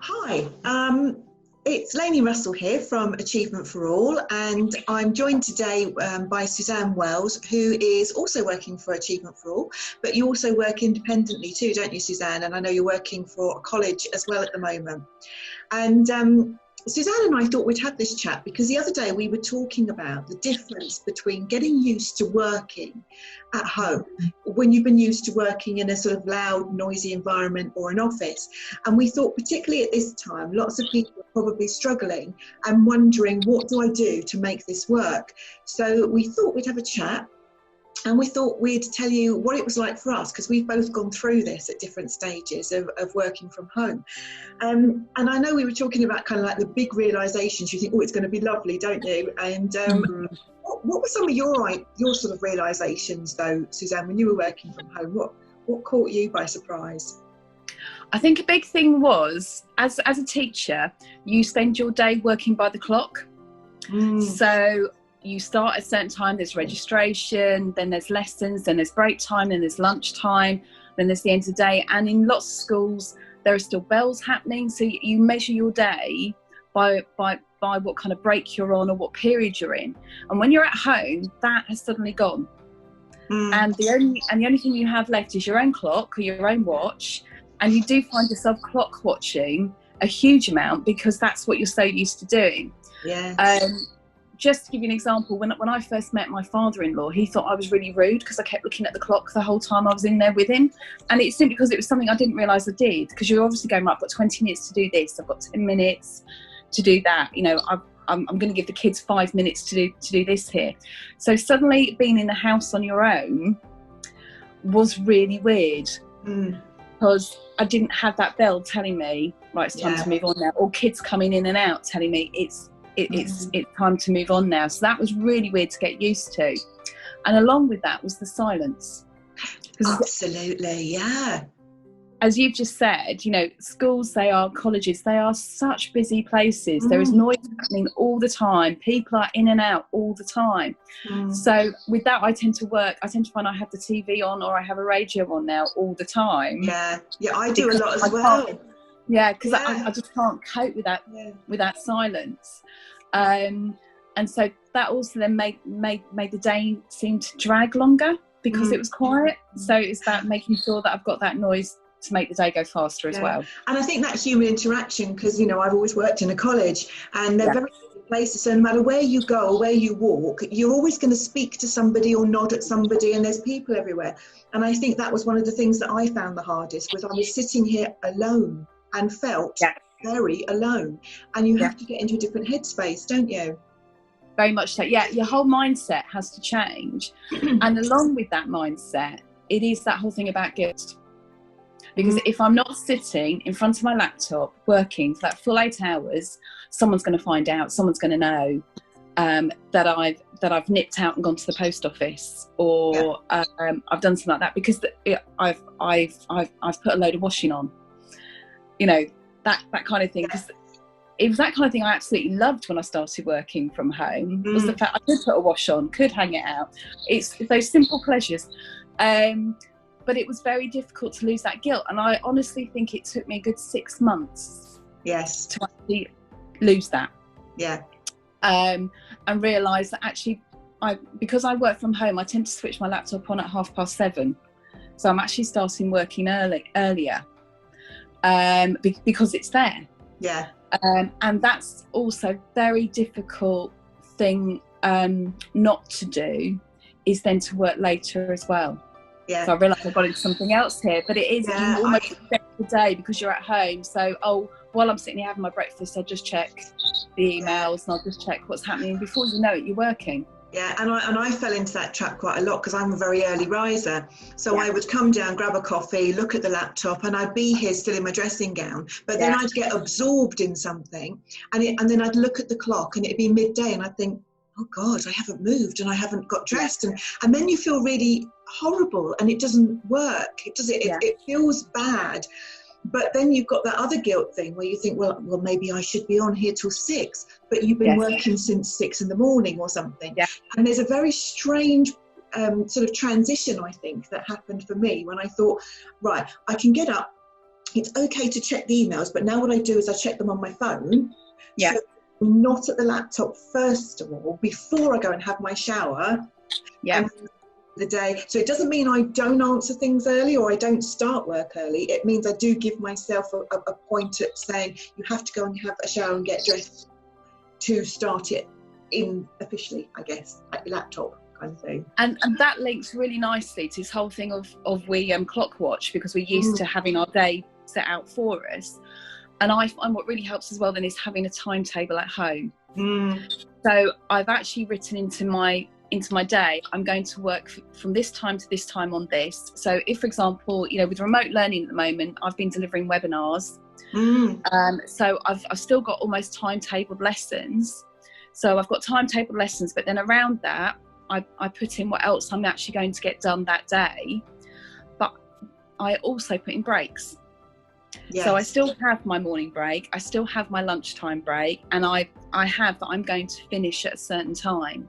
Hi, it's Lainey Russell here from Achievement for All, and I'm joined today by Suzanne Wells, who is also working for Achievement for All, but you also work independently too, don't you, Suzanne? And I know you're working for a college as well at the moment. And Suzanne and I thought we'd have this chat because the other day we were talking about the difference between getting used to working at home when you've been used to working in a sort of loud, noisy environment or an office. And we thought, particularly at this time, lots of people are probably struggling and wondering, what do I do to make this work? So we thought we'd have a chat. And we thought we'd tell you what it was like for us, because we've both gone through this at different stages of working from home. And I know we were talking about kind of like the big realisations. You think, oh, it's going to be lovely, don't you? And what were some of your sort of realisations, though, Suzanne, when you were working from home? What caught you by surprise? I think a big thing was, as a teacher, you spend your day working by the clock. So you start at a certain time, there's registration, then there's lessons, then there's break time, then there's lunch time, then there's the end of the day. And in lots of schools, there are still bells happening. So you measure your day by what kind of break you're on or what period you're in. And when you're at home, that has suddenly gone. And the only thing you have left is your own clock or your own watch. And you do find yourself clock watching a huge amount because that's what you're so used to doing. Yes. Just to give you an example, when I first met my father-in-law, he thought I was really rude because I kept looking at the clock the whole time I was in there with him. And it's simply because it was something I didn't realise I did, because you're obviously going, right, I've got 20 minutes to do this, I've got 10 minutes to do that. You know, I'm going to give the kids 5 minutes to do this here. So suddenly being in the house on your own was really weird because I didn't have that bell telling me, right, it's time to move on now, or kids coming in and out telling me it's time to move on now. So that was really weird to get used to. And along with that was the silence. Absolutely, yeah. As you've just said, you know, schools, colleges, they are such busy places. There is noise happening all the time. People are in and out all the time. So with that, I tend to find I have the TV on or I have a radio on now all the time. Yeah, I do a lot as well. Yeah, because I just can't cope with that silence. And so that also then made the day seem to drag longer because it was quiet. So it's about making sure that I've got that noise to make the day go faster as well. And I think that human interaction, because, you know, I've always worked in a college and they're very busy places. So no matter where you go or where you walk, you're always going to speak to somebody or nod at somebody, and there's people everywhere. And I think that was one of the things that I found the hardest, was I was sitting here alone and felt very alone. And you have to get into a different headspace, don't you? Very much so. Yeah, your whole mindset has to change. And along with that mindset, it is that whole thing about guilt. Because if I'm not sitting in front of my laptop working for that full 8 hours, someone's going to find out, someone's going to know that I've nipped out and gone to the post office, or I've done something like that because I've put a load of washing on. You know, that kind of thing. Because it was that kind of thing I absolutely loved when I started working from home, was the fact I could put a wash on, could hang it out. It's those simple pleasures. But it was very difficult to lose that guilt. And I honestly think it took me a good 6 months to actually lose that. And realise that actually, because I work from home, I tend to switch my laptop on at 7:30. So I'm actually starting working earlier because it's there. And that's also very difficult thing not to do, is then to work later as well. So I realise I've got into something else here, but it is, you almost affect the day because you're at home. So, while I'm sitting here having my breakfast, I'll just check the emails and I'll just check what's happening. Before you know it, you're working. Yeah, and I fell into that trap quite a lot because I'm a very early riser. So I would come down, grab a coffee, look at the laptop, and I'd be here still in my dressing gown. But then I'd get absorbed in something, and then I'd look at the clock and it'd be midday, and I'd think, oh God, I haven't moved and I haven't got dressed. And then you feel really horrible and it doesn't work. It feels bad. But then you've got that other guilt thing where you think, well, maybe I should be on here till 6, but you've been working since 6 in the morning or something. And there's a very strange sort of transition, I think, that happened for me when I thought, right, I can get up, it's okay to check the emails, but now what I do is I check them on my phone. Yeah. So I'm not at the laptop first of all, before I go and have my shower. Yeah. The day. So it doesn't mean I don't answer things early or I don't start work early. It means I do give myself a point at saying you have to go and have a shower and get dressed to start it in officially, I guess, at your laptop kind of thing. And that links really nicely to this whole thing of we clock watch, because we're used to having our day set out for us. And I find what really helps as well then is having a timetable at home. So I've actually written into my day, I'm going to work from this time to this time on this. So if, for example, you know, with remote learning at the moment, I've been delivering webinars. So I've still got almost timetabled lessons. So I've got timetabled lessons, but then around that, I put in what else I'm actually going to get done that day. But I also put in breaks. Yes. So I still have my morning break, I still have my lunchtime break, and I have that I'm going to finish at a certain time.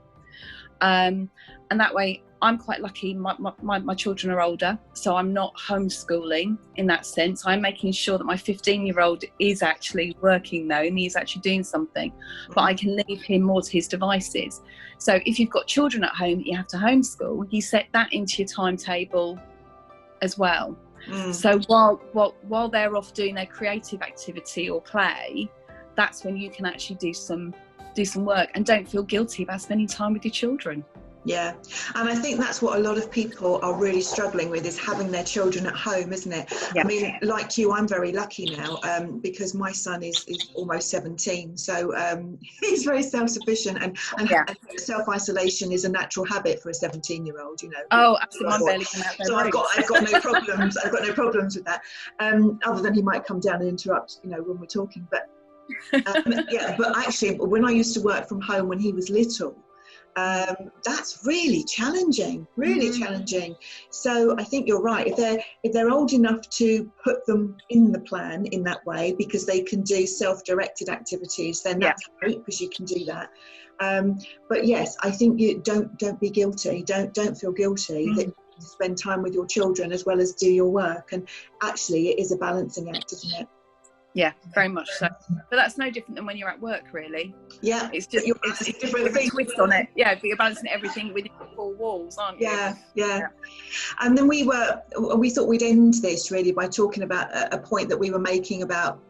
And that way I'm quite lucky, my children are older, so I'm not homeschooling in that sense. I'm making sure that my 15-year-old is actually working though, and he's actually doing something, but I can leave him more to his devices. So if you've got children at home that you have to homeschool, you set that into your timetable as well. So while they're off doing their creative activity or play, that's when you can actually do some work and don't feel guilty about spending time with your children. Yeah, and I think that's what a lot of people are really struggling with, is having their children at home, isn't it? Yeah. I mean, like you, I'm very lucky now because my son is almost 17, so he's very self-sufficient, and self-isolation is a natural habit for a 17-year-old, you know. Oh, absolutely. So I've got no problems. I've got no problems with that, other than he might come down and interrupt, you know, when we're talking. But but actually, when I used to work from home when he was little, that's really challenging, challenging. So I think you're right. If they're old enough to put them in the plan in that way, because they can do self-directed activities, then that's great, because you can do that. But yes, I think you don't be guilty. Don't feel guilty that you spend time with your children as well as do your work. And actually, it is a balancing act, isn't it? Yeah, very much so. But that's no different than when you're at work, really. Yeah, it's just it's a different twist on it. Yeah, but you're balancing everything within the four walls, aren't you? Yeah. And then we thought we'd end this really by talking about a point that we were making about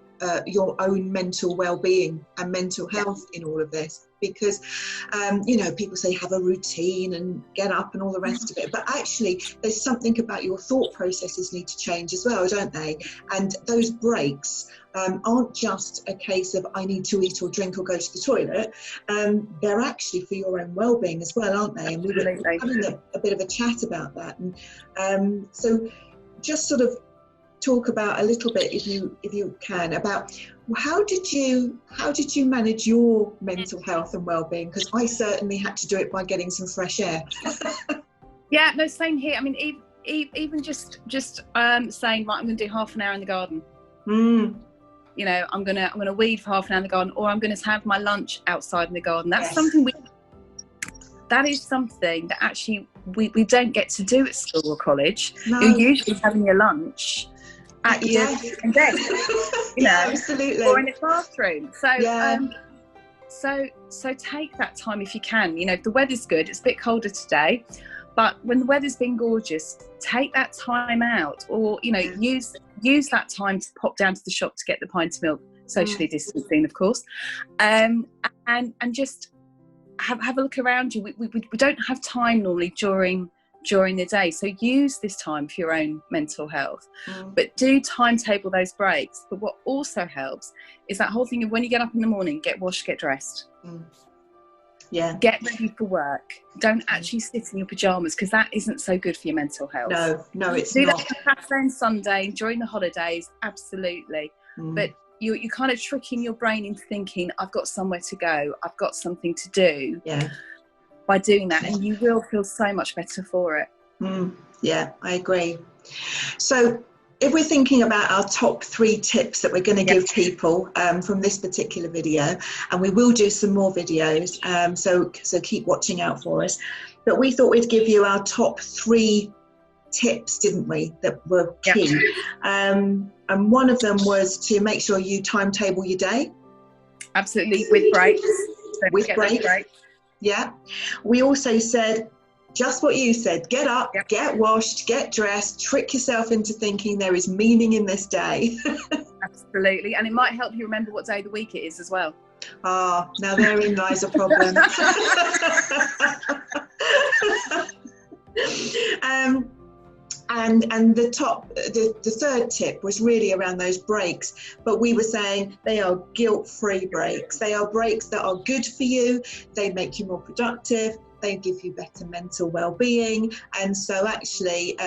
your own mental well-being and mental health in all of this, because you know, people say have a routine and get up and all the rest of it, but actually there's something about your thought processes need to change as well, don't they? And those breaks aren't just a case of I need to eat or drink or go to the toilet. They're actually for your own well-being as well, aren't they? And we were having a bit of a chat about that, and so just sort of talk about a little bit, if you can, about how did you manage your mental health and well-being? Because I certainly had to do it by getting some fresh air. Yeah, no, same here. I mean, even just saying, right, I'm going to do half an hour in the garden. You know, I'm gonna weed for half an hour in the garden, or I'm going to have my lunch outside in the garden. That's something that is something that actually we don't get to do at school or college. No. You're usually having your lunch at your desk, you know, absolutely, or in a classroom. So so take that time if you can. You know, if the weather's good, it's a bit colder today, but when the weather's been gorgeous, take that time out, or you know, use that time to pop down to the shop to get the pint of milk, socially distancing, of course, and just have a look around you. We don't have time normally during the day, so use this time for your own mental health, but do timetable those breaks. But what also helps is that whole thing of when you get up in the morning, get washed, get dressed, get ready for work. Don't actually sit in your pajamas, because that isn't so good for your mental health. No, it's not. Do that on Saturday and Sunday during the holidays, absolutely, but you're kind of tricking your brain into thinking, I've got somewhere to go, I've got something to do. By doing that, and you will feel so much better for it. Yeah, I agree. So if we're thinking about our top 3 tips that we're going to give people from this particular video, and we will do some more videos, so keep watching out for us, but we thought we'd give you our top 3 tips, didn't we, that were key. And one of them was to make sure you timetable your day. Absolutely, with breaks. With breaks. Yeah. We also said just what you said: get up, get washed, get dressed, trick yourself into thinking there is meaning in this day. Absolutely, and it might help you remember what day of the week it is as well. Ah, now therein lies a problem. And the third tip was really around those breaks, but we were saying they are guilt-free breaks. They are breaks that are good for you. They make you more productive. They give you better mental well-being. And so actually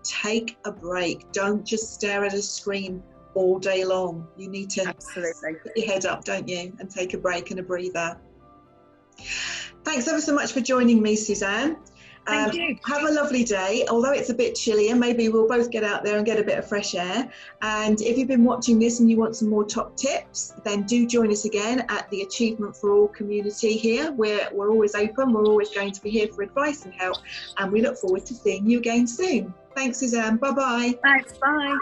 take a break. Don't just stare at a screen all day long. You need to put your head up, don't you, and take a break and a breather. Thanks ever so much for joining me, Suzanne. Thank you. Have a lovely day. Although it's a bit chillier, maybe we'll both get out there and get a bit of fresh air. And if you've been watching this and you want some more top tips, then do join us again at the Achievement for All community here. We're always open. We're always going to be here for advice and help. And we look forward to seeing you again soon. Thanks, Suzanne. Bye-bye. Thanks. Bye.